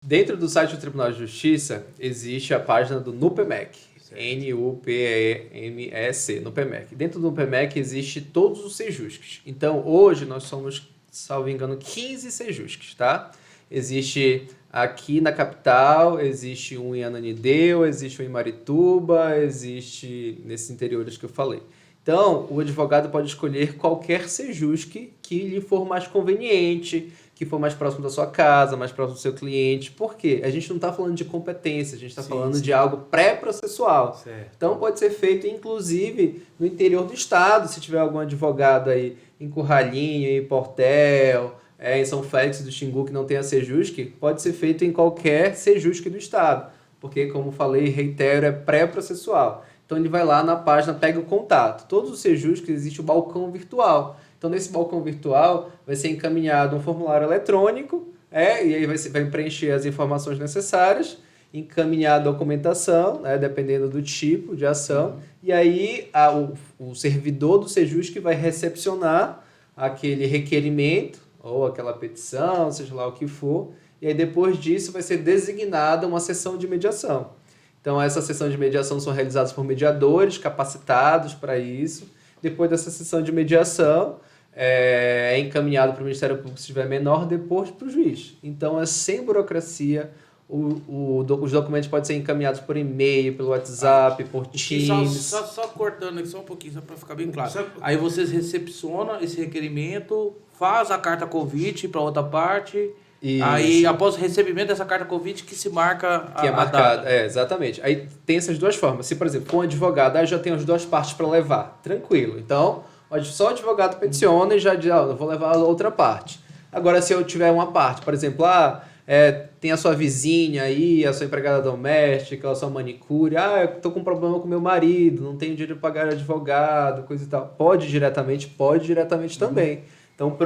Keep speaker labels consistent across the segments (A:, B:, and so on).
A: Dentro do site do Tribunal de Justiça, existe a página do NUPEMEC. NUPEMEC, NUPEMEC. Dentro do NUPEMEC existe todos os sejusques. Então, hoje nós somos, salvo engano, 15 sejusques, tá? Existe aqui na capital, existe um em Ananindeua, existe um em Marituba, existe nesses interiores que eu falei. Então, o advogado pode escolher qualquer sejusque que lhe for mais conveniente, que for mais próximo da sua casa, mais próximo do seu cliente. Por quê? A gente não está falando de competência, a gente está falando de algo pré-processual.
B: Certo.
A: Então, pode ser feito, inclusive, no interior do estado, se tiver algum advogado aí em Curralinho, em Portel, em São Félix do Xingu, que não tenha sejusque, pode ser feito em qualquer sejusque do estado. Porque, como falei, reitero, é pré-processual. Então, ele vai lá na página, pega o contato. Todos os sejusques existe o balcão virtual. Então, nesse balcão virtual, vai ser encaminhado um formulário eletrônico, e aí vai preencher as informações necessárias, encaminhar a documentação, dependendo do tipo de ação, e aí o servidor do sejusque vai recepcionar aquele requerimento, ou aquela petição, seja lá o que for, e aí depois disso vai ser designada uma sessão de mediação. Então, essa sessão de mediação são realizadas por mediadores capacitados para isso. Depois dessa sessão de mediação, é encaminhado para o Ministério Público se tiver menor, depois para o juiz. Então, é sem burocracia. Os documentos podem ser encaminhados por e-mail, pelo WhatsApp, por Teams.
C: Só cortando aqui só um pouquinho, só para ficar bem claro. Aí vocês recepcionam esse requerimento, faz a carta convite para outra parte. Isso. Aí, após o recebimento dessa carta convite, que se marca
A: que é marcado, exatamente. Aí tem essas duas formas. Se, por exemplo, com um advogado, aí já tem as duas partes para levar. Tranquilo. Então, só o advogado peticiona e já diz, eu vou levar a outra parte. Agora, se eu tiver uma parte, por exemplo, tem a sua vizinha aí, a sua empregada doméstica, a sua manicure, eu tô com um problema com meu marido, não tenho dinheiro de pagar advogado, coisa e tal. Pode diretamente também. Então,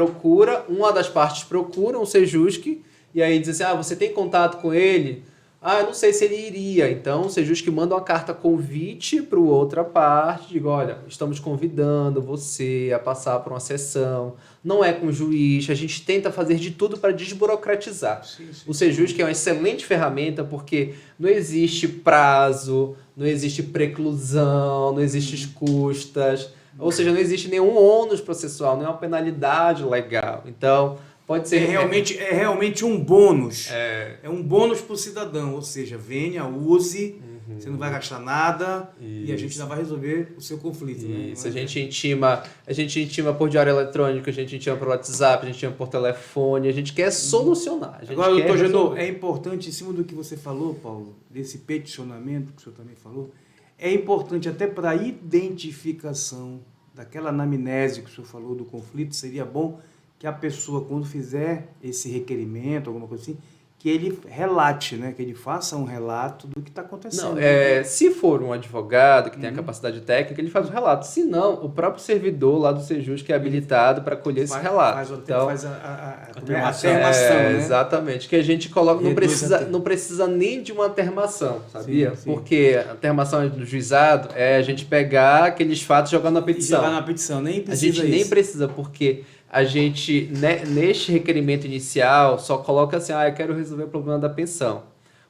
A: uma das partes procura um sejusque e aí diz assim, você tem contato com ele? Eu não sei se ele iria. Então, o sejusque manda uma carta convite para outra parte, diga, olha, estamos convidando você a passar por uma sessão, não é com o juiz, a gente tenta fazer de tudo para desburocratizar. Sim. O sejusque é uma excelente ferramenta porque não existe prazo, não existe preclusão, não existe custas. Ou seja, não existe nenhum ônus processual, nenhuma penalidade legal. Então, pode ser...
B: É realmente um bônus. É um bônus para o cidadão. Ou seja, venha, use, você não vai gastar nada e a gente ainda vai resolver o seu conflito.
A: Isso, né? A gente intima por diário eletrônico, a gente intima por WhatsApp, a gente intima por telefone, a gente quer solucionar.
B: Agora, doutor Genô, é importante, em cima do que você falou, Paulo, desse peticionamento que o senhor também falou, é importante até para a identificação daquela anamnese que o senhor falou do conflito, seria bom que a pessoa, quando fizer esse requerimento, alguma coisa assim, que ele relate, né? Que ele faça um relato do que está acontecendo.
A: Não, se for um advogado que tem a capacidade técnica, ele faz o relato. Se não, o próprio servidor lá do Sejusc é habilitado para colher esse relato.
B: Faz a termação, né?
A: Exatamente. Que a gente coloca, não precisa nem de uma termação, sabia? Sim. Porque a termação do juizado é a gente pegar aqueles fatos e jogar na petição.
B: Jogar na petição, nem precisa.
A: A gente nem precisa, porque a gente, neste requerimento inicial, só coloca assim, eu quero resolver o problema da pensão.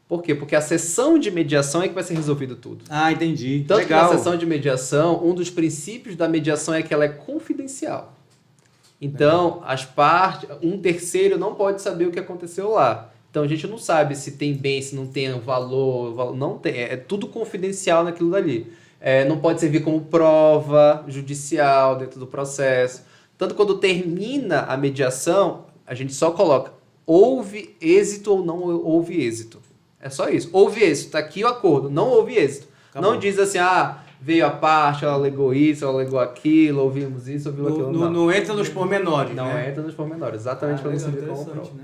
A: Por quê? Porque a sessão de mediação é que vai ser resolvido tudo.
B: Entendi.
A: Tanto
B: Legal.
A: que na sessão de mediação, um dos princípios da mediação é que ela é confidencial. Então, as partes, um terceiro não pode saber o que aconteceu lá. Então, a gente não sabe se tem bem, se não tem valor, não tem. É tudo confidencial naquilo dali. Não pode servir como prova judicial dentro do processo. Tanto quando termina a mediação, a gente só coloca houve êxito ou não houve êxito. É só isso. Houve êxito, está aqui o acordo. Não houve êxito.
B: Acabou.
A: Não diz assim, veio a parte, ela alegou isso, ela alegou aquilo, ouvimos isso, ouvimos aquilo.
B: Não entra nos pormenores,
A: Não entra nos pormenores, exatamente para não servir como prova.
B: Né?